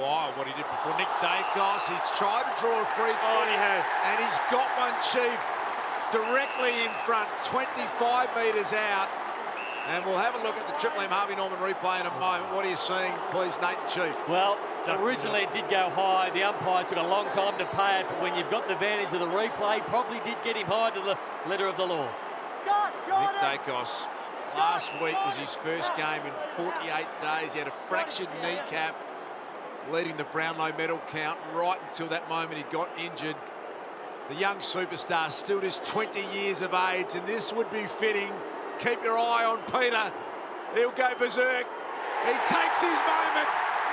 Wow, what he did before. Nick Daicos, he's tried to draw a free kick. Oh, he has. And he's got one, Chief, directly in front, 25 metres out. And we'll have a look at the Triple M Harvey Norman replay in a moment. What are you seeing, please, Nate and Chief? Well, originally it did go high. The umpire took a long time to pay it, but when you've got the advantage of the replay, probably did get him high to the letter of the law. Nick Daicos, last week was his first game in 48 days. He had a fractured kneecap, leading the Brownlow medal count right until that moment he got injured. The young superstar, still just 20 years of age, and this would be fitting. Keep your eye on Peter. He'll go berserk. He takes his moment.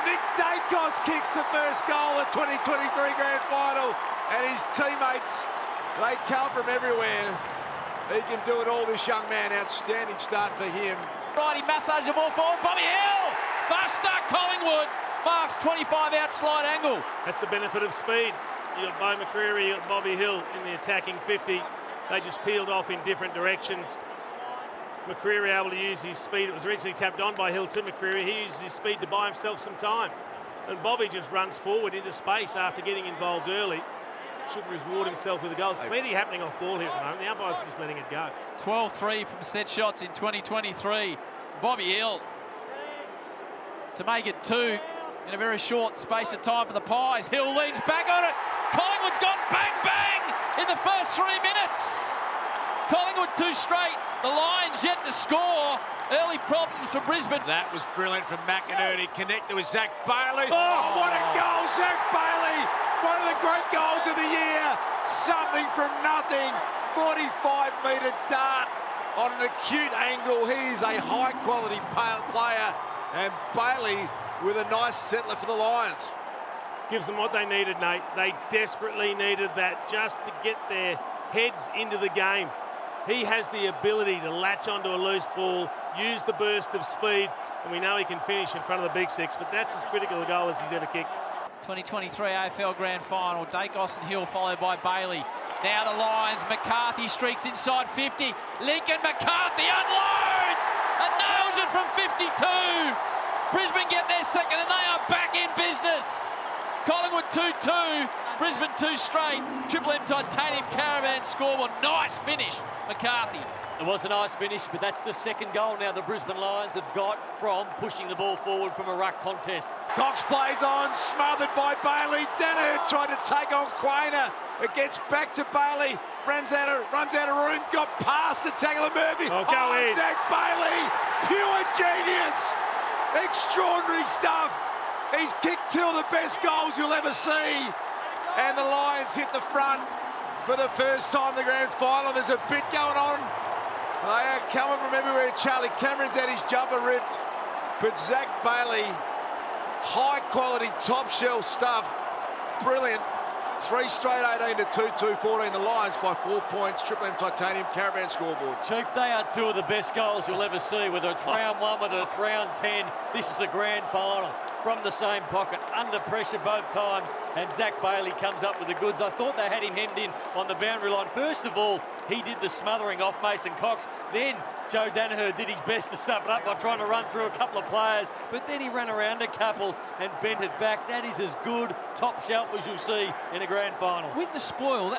Nick Daicos kicks the first goal of the 2023 Grand Final, and his teammates, they come from everywhere. He can do it all, this young man. Outstanding start for him. Right, he massages the ball forward. Bobby Hill! Fast start, Collingwood. Marks 25 out slide angle. That's the benefit of speed. You got Bo McCreary, you got Bobby Hill in the attacking 50. They just peeled off in different directions. McCreary able to use his speed. It was originally tapped on by Hill to McCreary. He uses his speed to buy himself some time. And Bobby just runs forward into space after getting involved early. Should reward himself with a goal. There's plenty happening off ball here at the moment. The umpire's just letting it go. 12-3 from set shots in 2023. Bobby Hill to make it 2 in a very short space of time for the Pies. Hill leans back on it. Collingwood's gone bang, bang in the first 3 minutes. Collingwood 2 straight. The Lions yet to score. Early problems for Brisbane. That was brilliant from McInerney. Connected with Zac Bailey. Oh, what a goal, Zac Bailey. One of the great goals of the year. Something from nothing. 45-metre dart on an acute angle. He is a high-quality player. And Bailey with a nice settler for the Lions. Gives them what they needed, Nate. They desperately needed that just to get their heads into the game. He has the ability to latch onto a loose ball, use the burst of speed, and we know he can finish in front of the big six, but that's as critical a goal as he's ever kicked. 2023 AFL Grand Final. Daicos and Hill followed by Bailey. Now the Lions. McCarthy streaks inside 50. Lincoln McCarthy unloads and nails it from 52. Brisbane get their second and they are back in business. Collingwood 2-2, Brisbane 2 straight. Triple M Titanium Caravan scoreboard. Nice finish, McCarthy. It was a nice finish, but that's the second goal now the Brisbane Lions have got from pushing the ball forward from a ruck contest. Cox plays on, smothered by Bailey. Daniher tried to take on Quainer. It gets back to Bailey. Runs out of room, got past the tackle of Murphy. Oh, go in. Zac Bailey, pure genius. Extraordinary stuff. He's kicked 2 of the best goals you'll ever see. And the Lions hit the front for the first time in the Grand Final. There's a bit going on. They are coming from everywhere. Charlie Cameron's had his jumper ripped. But Zac Bailey, high quality, top shelf stuff. Brilliant. 3 straight 18 to 2-2, 14. The Lions by 4 points. Triple M Titanium Caravan scoreboard. Chief, they are 2 of the best goals you'll ever see, whether it's round 1, whether it's round 10. This is a grand final from the same pocket, under pressure both times, and Zac Bailey comes up with the goods. I thought they had him hemmed in on the boundary line. First of all, he did the smothering off Mason Cox. Then Joe Daniher did his best to stuff it up by trying to run through a couple of players, but then he ran around a couple and bent it back. That is as good top shelf as you'll see in a grand final. With the spoil,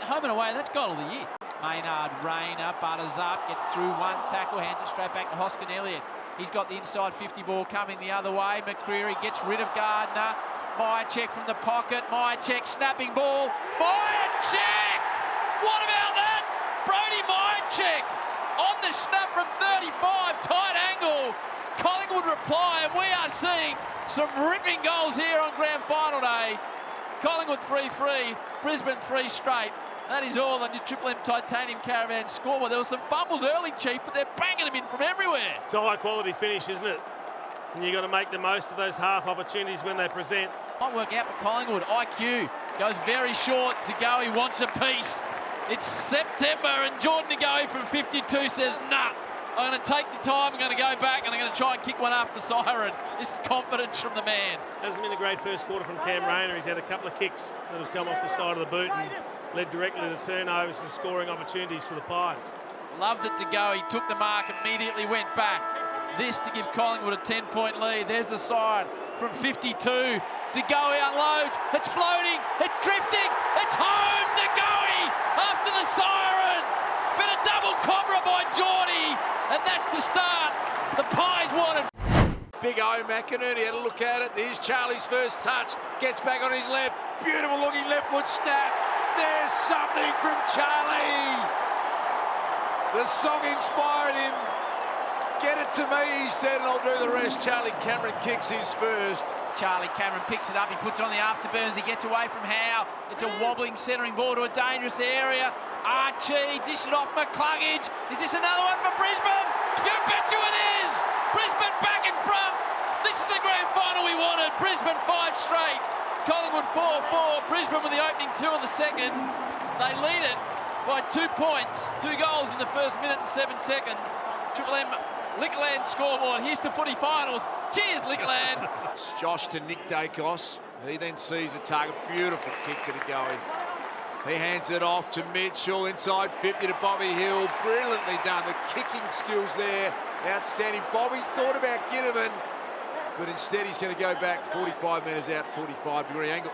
home and away, that's goal of the year. Maynard, Rayner, butters up, gets through 1 tackle, hands it straight back to Hoskin Elliott. He's got the inside 50 ball coming the other way. McCreary gets rid of Gardner. Mihocek from the pocket. Mihocek snapping ball. Mihocek! What about that? Brody Mihocek on the snap from 35, tight angle. Collingwood reply, and we are seeing some ripping goals here on Grand Final day. Collingwood 3-3, Brisbane 3 straight. That is all on your Triple M Titanium Caravan scoreboard. There were some fumbles early, Chief, but they're banging them in from everywhere. It's a high-quality finish, isn't it? And you've got to make the most of those half opportunities when they present. Might work out for Collingwood. IQ goes very short to Goey, wants a piece. It's September, and Jordan to Goey from 52 says, nah, I'm going to take the time, I'm going to go back, and I'm going to try and kick one after Siren. This is confidence from the man. Hasn't been a great first quarter from Cam Rayner. He's had a couple of kicks that have come off the side of the boot and led directly to turnovers and scoring opportunities for the Pies. Loved it to go. He took the mark, immediately went back. This to give Collingwood a 10-point lead. There's the Siren. from 52. De Goey unloads. It's floating. It's drifting. It's home to Goey after the siren. Bit of double cobra by Geordie, and that's the start. The Pies wanted. Big O McInerney had a look at it. Here's Charlie's first touch. Gets back on his left. Beautiful looking left foot snap. There's something from Charlie. The song inspired him. Get it to me, he said, and I'll do the rest. Charlie Cameron kicks his first. Charlie Cameron picks it up. He puts on the afterburners. He gets away from Howe. It's a wobbling centering ball to a dangerous area. Archie dishes it off McCluggage. Is this another one for Brisbane? You bet you it is! Brisbane back in front. This is the grand final we wanted. Brisbane 5 straight. Collingwood 4-4. Brisbane with the opening 2 of the second. They lead it by 2 points. 2 goals in the first minute and 7 seconds. Triple M Liquorland scoreboard. Here's to footy finals. Cheers, Liquorland. It's Josh to Nick Daicos. He then sees the target. Beautiful kick to the Goey. He hands it off to Mitchell. Inside 50 to Bobby Hill. Brilliantly done. The kicking skills there. Outstanding. Bobby thought about Ginnivan, but instead he's going to go back 45 metres out, 45-degree angle.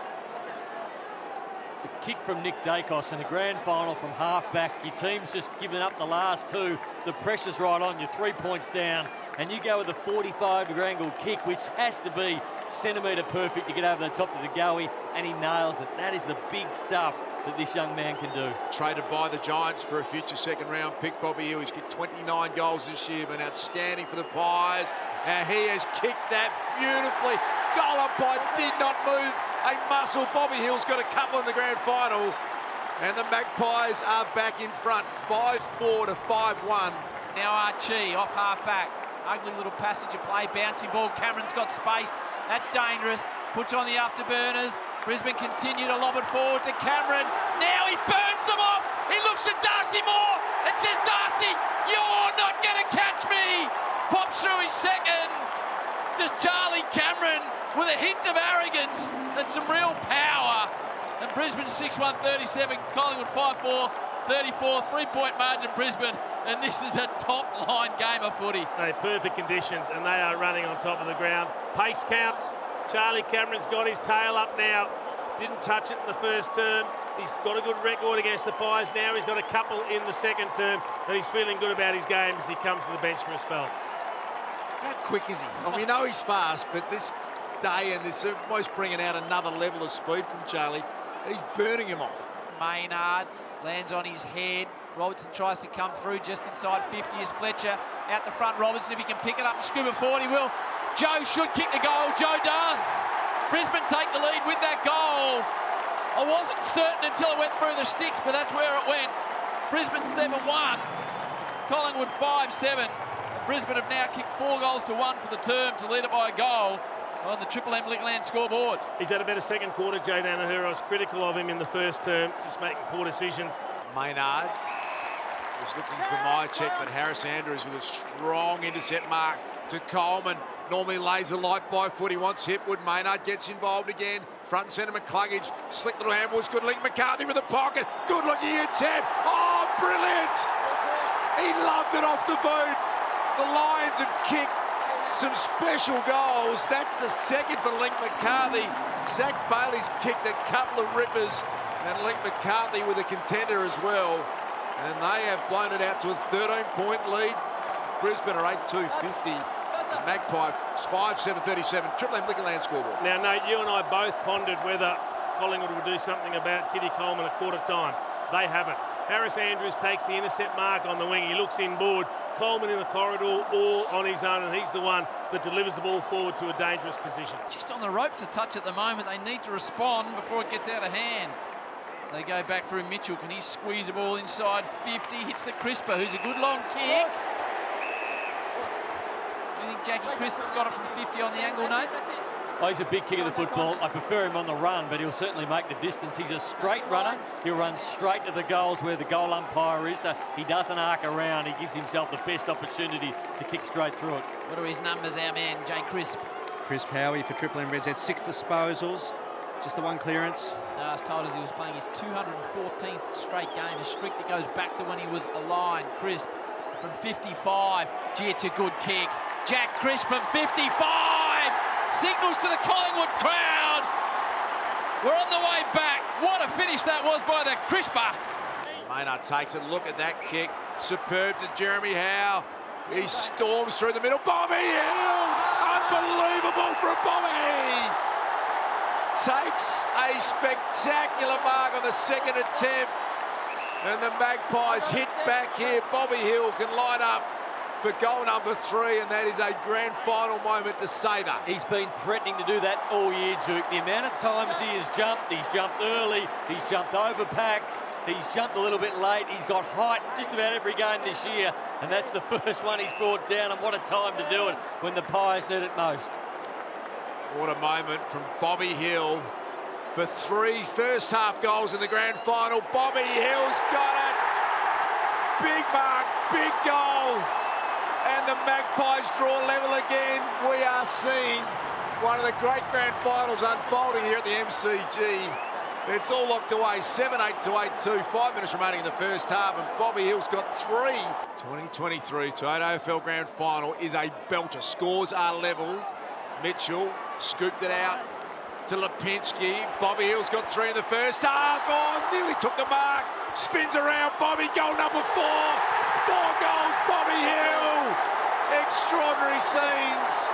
The kick from Nick Daicos in the grand final from half-back. Your team's just given up the last 2. The pressure's right on you, 3 points down, and you go with a 45-degree angle kick, which has to be centimetre perfect to get over the top of the Goey, and he nails it. That is the big stuff that this young man can do. Traded by the Giants for a future second-round pick, Bobby Hill. He's kicked 29 goals this year, been outstanding for the Pies. And he has kicked that beautifully. Goal umpire did not move a muscle. Bobby Hill's got a couple in the grand final. And the Magpies are back in front, 5-4 to 5-1. Now Archie off half-back. Ugly little passage of play. Bouncing ball. Cameron's got space. That's dangerous. Puts on the afterburners. Brisbane continue to lob it forward to Cameron. Now he burns them off. He looks at Darcy Moore and says, Darcy, you're not going to catch me. Pops through his second. Just Charlie Cameron with a hint of arrogance and some real power. And Brisbane 6-1-37, Collingwood 5-4, 34, 3-point margin Brisbane. And this is a top-line game of footy. They're perfect conditions, and they are running on top of the ground. Pace counts. Charlie Cameron's got his tail up now. Didn't touch it in the first term. He's got a good record against the Pies now. He's got a couple in the second term, and he's feeling good about his game as he comes to the bench for a spell. How quick is he? Well, we know he's fast, but this day, and it's almost bringing out another level of speed from Charlie. He's burning him off. Maynard lands on his head. Robertson tries to come through just inside 50 is Fletcher. Out the front, Robertson, if he can pick it up, scuba forward, he will. Joe should kick the goal. Joe does. Brisbane take the lead with that goal. I wasn't certain until it went through the sticks, but that's where it went. Brisbane 7-1. Collingwood 5-7. Brisbane have now kicked 4 goals to 1 for the term to lead it by a goal on the Triple M Liquorland scoreboard. He's had a better second quarter, Jay Daniher. I was critical of him in the first term, just making poor decisions. Maynard was looking for Mihocek, but Harris Andrews with a strong intercept mark to Coleman. Normally lays a light by foot. He wants Hipwood. Maynard gets involved again. Front and centre McCluggage. Slick little handballs. Good link. McCarthy with the pocket. Good looking attempt. Oh, brilliant! He loved it off the boot. The Lions have kicked some special goals. That's the second for Link McCarthy. Zac Bailey's kicked a couple of rippers, and Link McCarthy with a contender as well. And they have blown it out to a 13-point lead. Brisbane are 8-2-50. Magpie 5-7-37. Triple M Liquorland scoreboard. Now, Nate, you and I both pondered whether Collingwood would do something about Kitty Coleman at quarter time. They haven't. Harris Andrews takes the intercept mark on the wing. He looks inboard. Coleman in the corridor all on his own, and he's the one that delivers the ball forward to a dangerous position. Just on the ropes a touch at the moment. They need to respond before it gets out of hand. They go back through Mitchell. Can he squeeze the ball inside 50? Hits the Crisper, who's a good long kick. Do you think Jackie Crisper's got it from 50 on the angle, Nate? Oh, he's a big kick of the football. I prefer him on the run, but he'll certainly make the distance. He's a straight runner. He'll run straight to the goals where the goal umpire is, so he doesn't arc around. He gives himself the best opportunity to kick straight through it. What are his numbers, our man, Jay Crisp? Crisp Howie for Triple M Reds had 6 disposals, just the 1 clearance. Last told us he was playing his 214th straight game, a streak that goes back to when he was aligned. Crisp from 55. Gee, it's a good kick. Jack Crisp from 55. signals to the Collingwood crowd. We're on the way back. What a finish that was by the crisper. Maynard takes a look at that kick. Superb to Jeremy Howe. He storms through the middle. Bobby Hill! Unbelievable from Bobby! Takes a spectacular mark on the second attempt. And the Magpies hit back here. Bobby Hill can line up for goal number 3, and that is a grand final moment to savour. He's been threatening to do that all year, Duke. The amount of times he has jumped, he's jumped early, he's jumped over packs, he's jumped a little bit late, he's got height just about every game this year, and that's the first one he's brought down, and what a time to do it when the Pies need it most. What a moment from Bobby Hill for 3 first-half goals in the grand final. Bobby Hill's got it. Big mark, big goal. And the Magpies draw level again. We are seeing one of the great grand finals unfolding here at the MCG. It's all locked away, 7-8 to 8-2, 5 minutes remaining in the first half, and Bobby Hill's got 3. 2023 Toyota AFL Grand Final is a belter. Scores are level. Mitchell scooped it out to Lipinski. Bobby Hill's got 3 in the first half. Oh, nearly took the mark. Spins around. Bobby, goal number 4. 4 goals, Bobby Hill. Extraordinary scenes.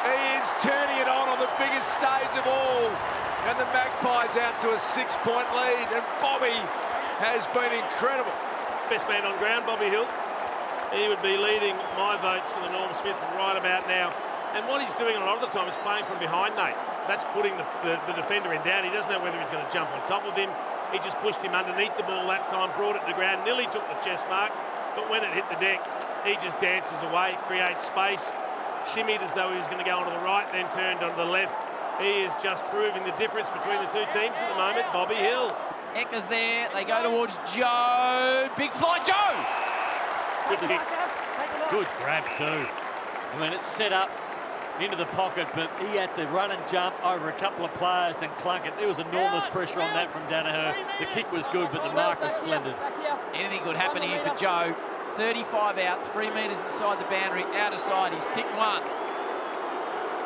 He is turning it on the biggest stage of all. And the Magpies out to a 6-point lead. And Bobby has been incredible. Best man on ground, Bobby Hill. He would be leading my votes for the Norm Smith right about now. And what he's doing a lot of the time is playing from behind, Nate. That's putting the defender in doubt. He doesn't know whether he's going to jump on top of him. He just pushed him underneath the ball that time, brought it to ground, nearly took the chest mark, but when it hit the deck, he just dances away, creates space, shimmied as though he was going to go onto the right, then turned onto the left. He is just proving the difference between the two teams at the moment. Bobby Hill. Ecker's there. They go towards Joe. Big fly, Joe! Good kick. Good grab too. I mean, it's set up into the pocket, but he had to run and jump over a couple of players and clunk it. There was enormous pressure on that from Daniher. The kick was good, but the mark was splendid. Anything could happen here for Joe. 35 out, 3 metres inside the boundary, out of sight. He's kicked 1.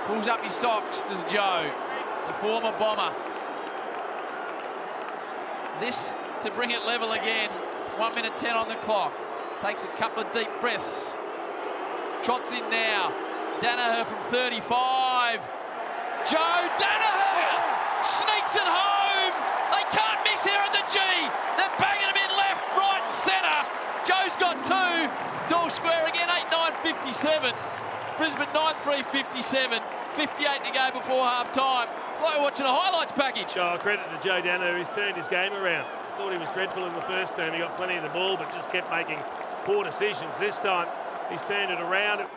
Pulls up his socks, does Joe, the former Bomber. This to bring it level again. 1 minute 10 on the clock. Takes a couple of deep breaths. Trots in now. Daniher from 35. Joe Daniher sneaks it home. They can't miss here at the G. They're banging him in left, right and centre. Joe's got 2. It's all square again, 8-9-57. Brisbane 9-3-57. 58 to go before half-time. It's like watching a highlights package. Oh, credit to Joe Daniher, who's turned his game around. I thought he was dreadful in the first term. He got plenty of the ball, but just kept making poor decisions. This time, he's turned it around.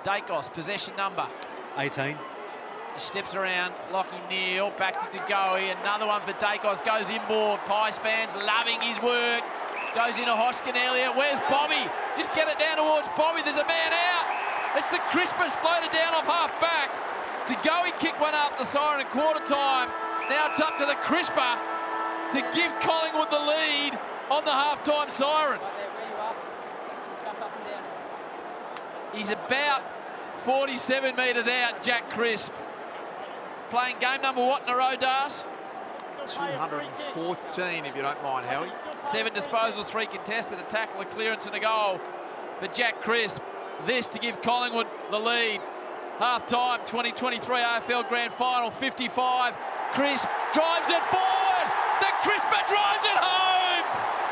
Daicos, possession number 18. He steps around, Lockie Neal, back to Goey. Another one for Daicos, goes inboard. Pies fans loving his work. Goes into Hoskin earlier. Where's Bobby? Just get it down towards Bobby. There's a man out. It's the Crispers floated down off half back. Goey kick one up the Siren at quarter time. Now it's up to the Crisper to give Collingwood the lead on the half-time Siren. He's about 47 metres out, Jack Crisp. Playing game number what in a row, Das? 214, if you don't mind, Howie. 7 disposals, 3 contested, a tackle, a clearance and a goal for Jack Crisp. This to give Collingwood the lead. Half-time, 2023 AFL Grand Final, 55. Crisp drives it forward. The Crisper drives it home.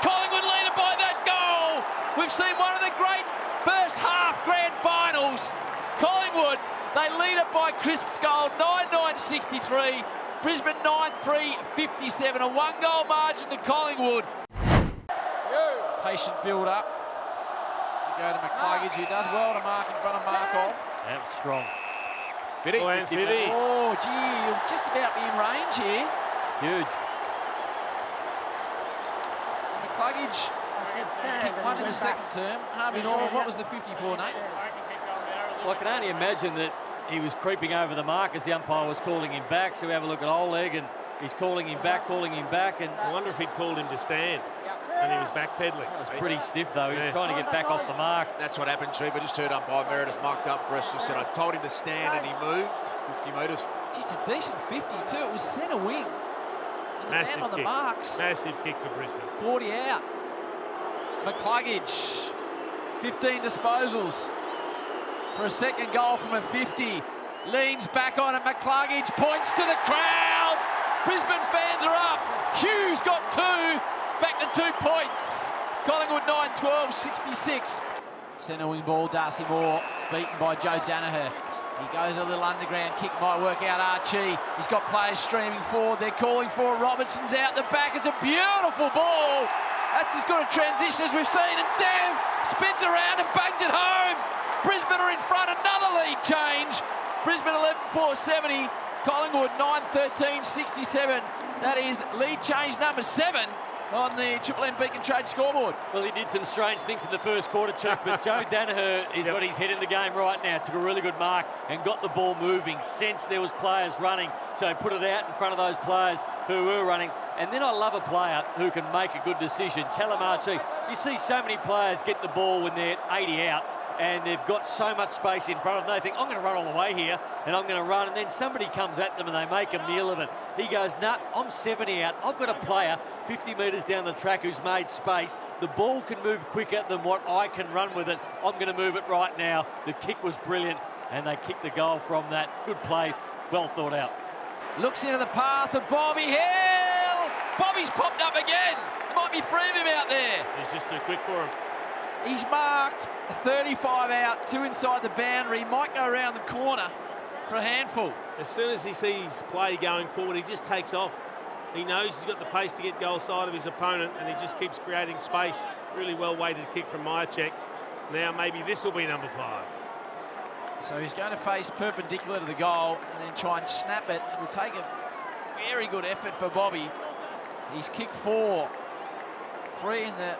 Collingwood lead it by that goal. We've seen one of the great first half grand finals. Collingwood, they lead it by Crisp's goal, 9-9-63. Brisbane 9-3-57, a 1-goal margin to Collingwood. Patient build up. You go to McCluggage, who does well to mark in front of Markov. That's strong. Footy. Oh, gee, you'll just about be in range here. Huge. So McCluggage kicked 1 in the second term. Harvey Norman, what was the 54, Nate? Well, I can only imagine that he was creeping over the mark as the umpire was calling him back. So we have a look at Oleg, and he's calling him back. And I wonder if he'd called him to stand, and he was backpedaling. that was pretty stiff, though. He was trying to get back off the mark. That's what happened, Chief. I just heard umpire Meredith marked up for us. Just said, I told him to stand and he moved. 50 metres. Just a decent 50 too. It was centre wing. And the Massive man on the kick. marks. Massive kick for Brisbane. 40 out. McCluggage, 15 disposals for a second goal from a 50. Leans back on it. McCluggage points to the crowd. Brisbane fans are up. Hugh's got 2. Back to 2 points. Collingwood 9-12, 66. Centre wing ball, Darcy Moore, beaten by Joe Daniher. He goes a little underground kick, might work out Archie. He's got players streaming forward. They're calling for it. Robertson's out the back. It's a beautiful ball. That's as good a transition as we've seen. And Dev spins around and bangs it home. Brisbane are in front. Another lead change. Brisbane 11-4-70. Collingwood 9-13-67. That is lead change number 7 on the Triple M Beacon Trade scoreboard. Well, he did some strange things in the first quarter, Chuck, but Joe Daniher has got his head in the game right now. Took a really good mark and got the ball moving. Sensed there was players running, so he put it out in front of those players who were running. And then I love a player who can make a good decision. Callum Archie, you see so many players get the ball when they're 80 out, and they've got so much space in front of them. They think, I'm going to run all the way here, and I'm going to run. And then somebody comes at them and they make a meal of it. He goes, nah, I'm 70 out. I've got a player 50 metres down the track who's made space. The ball can move quicker than what I can run with it. I'm going to move it right now. The kick was brilliant, and they kicked the goal from that. Good play, well thought out. Looks into the path of Bobby Hill. Bobby's popped up again. There might be 3 of him out there. He's just too quick for him. He's marked 35 out, 2 inside the boundary. Might go around the corner for a handful. As soon as he sees play going forward, he just takes off. He knows he's got the pace to get goal side of his opponent, and he just keeps creating space. Really well-weighted kick from Mihocek. Now maybe this will be number 5. So he's going to face perpendicular to the goal and then try and snap it. It will take a very good effort for Bobby. He's kicked 4. 3 in the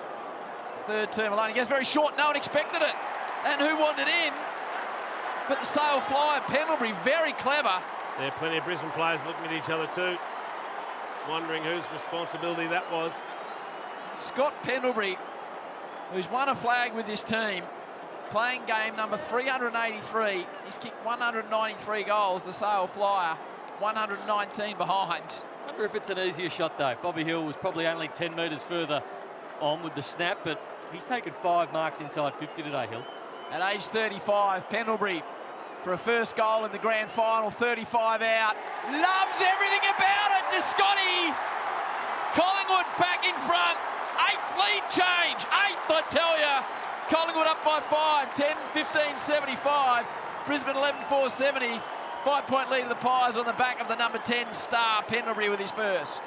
third term alone. He goes very short. No one expected it. And who wanted it in? But the sail flyer, Pendlebury, very clever. There are plenty of Brisbane players looking at each other too, wondering whose responsibility that was. Scott Pendlebury, who's won a flag with this team, playing game number 383. He's kicked 193 goals. The sail flyer, 119 behind. I wonder if it's an easier shot though. Bobby Hill was probably only 10 metres further on with the snap, but he's taken 5 marks inside 50 today, Hill. At age 35, Pendlebury for a first goal in the grand final, 35 out. Loves everything about it to Scotty. Collingwood back in front. 8th lead change. 8th, I tell you. Collingwood up by 5, 10-15-75. Brisbane 11-4-70. 5-point lead of the Pies on the back of the number 10 star, Pendlebury with his first.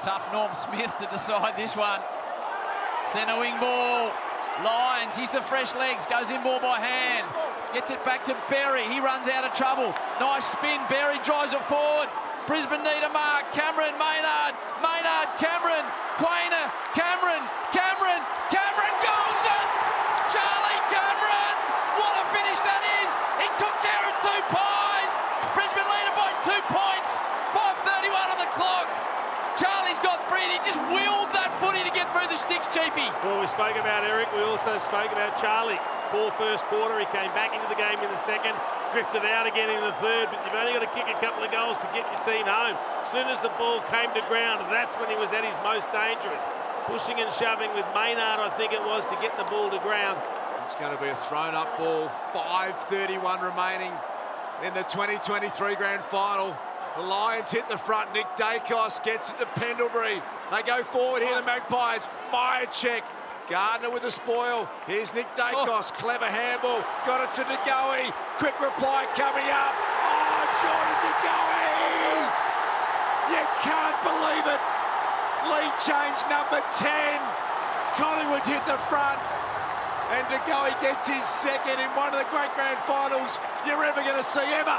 Tough Norm Smith to decide this one. Centre wing ball. Lyons, he's the fresh legs, goes in ball by hand. Gets it back to Berry, he runs out of trouble. Nice spin, Berry drives it forward. Brisbane need a mark. Cameron, Maynard, Cameron, Quainer, Cameron, goes it! Charlie Cameron! What a finish that is! He took care of 2 pies. Brisbane leader by 2 points. 5:31 on the clock. Charlie's got 3 and he just wheeled that footy to get through the sticks, Chiefy. Well, we spoke about Eric. We also spoke about Charlie. Poor first quarter. He came back into the game in the second, drifted out again in the third, but you've only got to kick a couple of goals to get your team home. As soon as the ball came to ground, that's when he was at his most dangerous. Pushing and shoving with Maynard, I think it was, to get the ball to ground. It's going to be a thrown-up ball. 5:31 remaining in the 2023 grand final. The Lions hit the front. Nick Daicos gets it to Pendlebury. They go forward here, the Magpies. Mihocek. Gardner with the spoil. Here's Nick Daicos. Clever handball. Got it to De Goey. Quick reply coming up. Oh, Jordan De Goey! You can't believe it. Lead change number 10. Collingwood hit the front. And De Goey gets his second in one of the great grand finals you're ever going to see ever.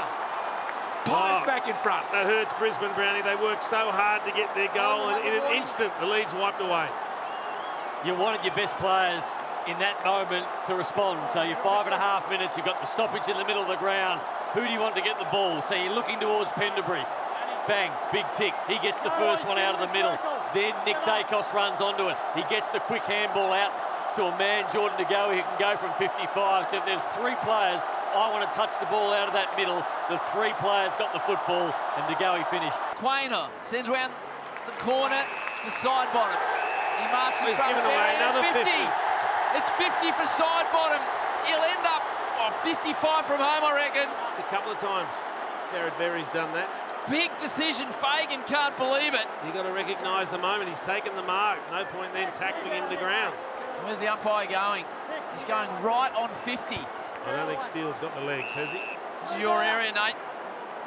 Pies back in front. That hurts Brisbane, Brownie. They worked so hard to get their goal, and in an instant, the lead's wiped away. You wanted your best players in that moment to respond. So you're 5.5 minutes, you've got the stoppage in the middle of the ground. Who do you want to get the ball? So you're looking towards Pendlebury. Bang, big tick. He gets the first one out of the middle. Then Nick Daicos runs onto it. He gets the quick handball out to a man, Jordan De Goey, who can go from 55. So if there's 3 players I want to touch the ball out of that middle. The three players got the football, and De Goey finished. Quainer sends round the corner to Sidebottom. He marches in He's front given of away area. another 50. It's 50 for Sidebottom. He'll end up 55 from home, I reckon. It's a couple of times Jared Berry's done that. Big decision. Fagan can't believe it. You've got to recognise the moment. He's taken the mark. No point then tackling him to ground. Where's the umpire going? He's going right on 50. I don't think Steele's got the legs, has he? This is your area, Nate.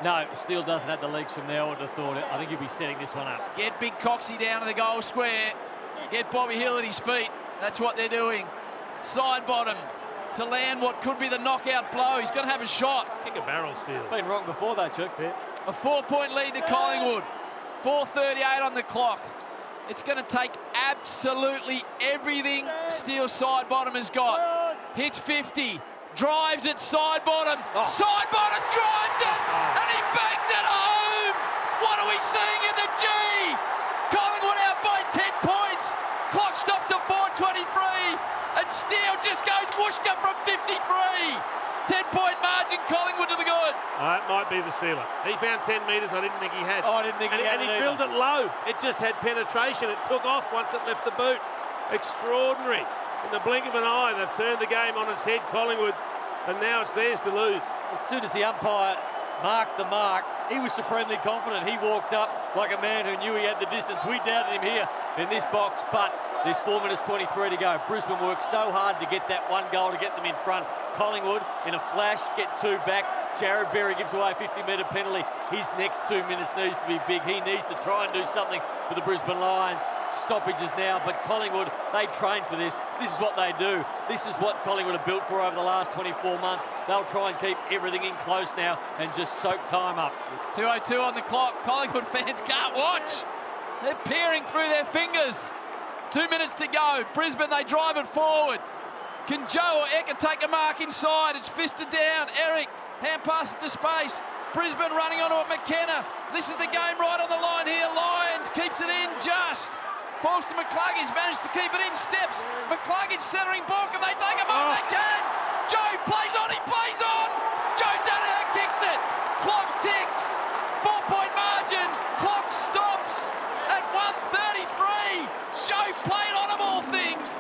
No, Steele doesn't have the legs from there. I would have thought it. I think he'll be setting this one up. Get Big Coxie down to the goal square. Get Bobby Hill at his feet. That's what they're doing. Sidebottom to land what could be the knockout blow. He's going to have a shot. Kick a barrel, Steele. Been wrong before that, Jeff. Yeah. A 4-point lead to Collingwood. 4:38 on the clock. It's going to take absolutely everything Steele Sidebottom has got. Hits 50. Drives it, Sidebottom. Sidebottom drives it, and he bangs it home. What are we seeing in the G? Collingwood out by 10 points. Clock stops at 4:23, and Steele just goes whooshka from 53. 10-point margin, Collingwood to the good. It might be the sealer. He found 10 metres I didn't think he had. Oh, I didn't think he had And he it drilled either. it low. It just had penetration. It took off once it left the boot. Extraordinary. In the blink of an eye, they've turned the game on its head, Collingwood, and now it's theirs to lose. As soon as the umpire marked the mark, he was supremely confident. He walked up like a man who knew he had the distance. We doubted him here in this box, but there's 4 minutes 23 to go. Brisbane worked so hard to get that one goal to get them in front. Collingwood, in a flash, get 2 back. Jared Berry gives away a 50-metre penalty. His next 2 minutes needs to be big. He needs to try and do something for the Brisbane Lions. Stoppages now, but Collingwood, they train for this. This is what they do. This is what Collingwood have built for over the last 24 months. They'll try and keep everything in close now and just soak time up. 2:02 on the clock. Collingwood fans can't watch. They're peering through their fingers. 2 minutes to go. Brisbane, they drive it forward. Can Joe or Eka take a mark inside? It's fisted down. Eric, hand pass it to space. Brisbane running onto it. McKenna. This is the game right on the line here. Lions keeps it in just. Falls to McCluggage. Managed to keep it in. Steps. McCluggage centering ball. Can they take a mark? They can. Joe plays on. He plays on. Joe Daniher kicks it. Clock ticks. 4-point margin. Clock stops at 1:33. Joe played on them all things.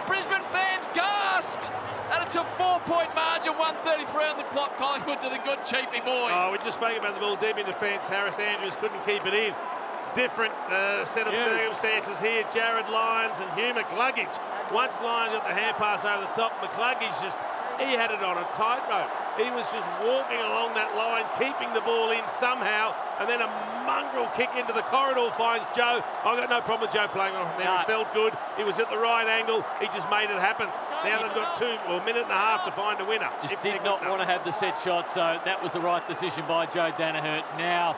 Brisbane fans gasped. And it's a 4-point margin. 1:33 on the clock. Collingwood to the good Chiefy boy. Oh, we just spoke about the ball deep in defence. Harris Andrews couldn't keep it in. Different set of circumstances here. Jared Lyons and Hugh McCluggage. Once Lyons got the hand pass over the top, McCluggage he had it on a tightrope. He was just walking along that line, keeping the ball in somehow, and then a mongrel kick into the corridor finds Joe. I've got no problem with Joe playing on there. No. He felt good. He was at the right angle. He just made it happen. Now they've got a minute and a half to find a winner. Just did not want to have the set shot, so that was the right decision by Joe Daniher. Now,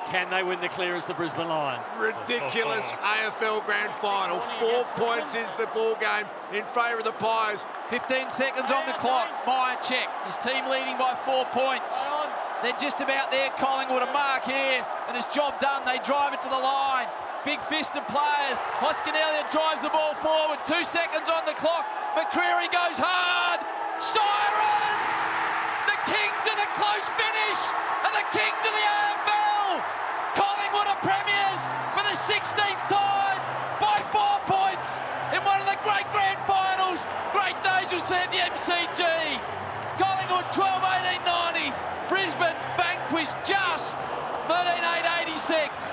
can they win the clearance, the Brisbane Lions? Ridiculous AFL Grand Final. 4 points is the ball game in favour of the Pies. 15 seconds on the clock. Mihocek, his team leading by 4 points. They're just about there. Collingwood a mark here, and it's job done. They drive it to the line. Big fist of players. Hoskin Elliott drives the ball forward. 2 seconds on the clock. McCreary goes hard. Siren! The Kings of the close finish, and the Kings of the AFL. Collingwood are premiers for the 16th time by 4 points in one of the great grand finals. Great days you'll see at the MCG. Collingwood 12-18-90. Brisbane vanquished just 13-8-86.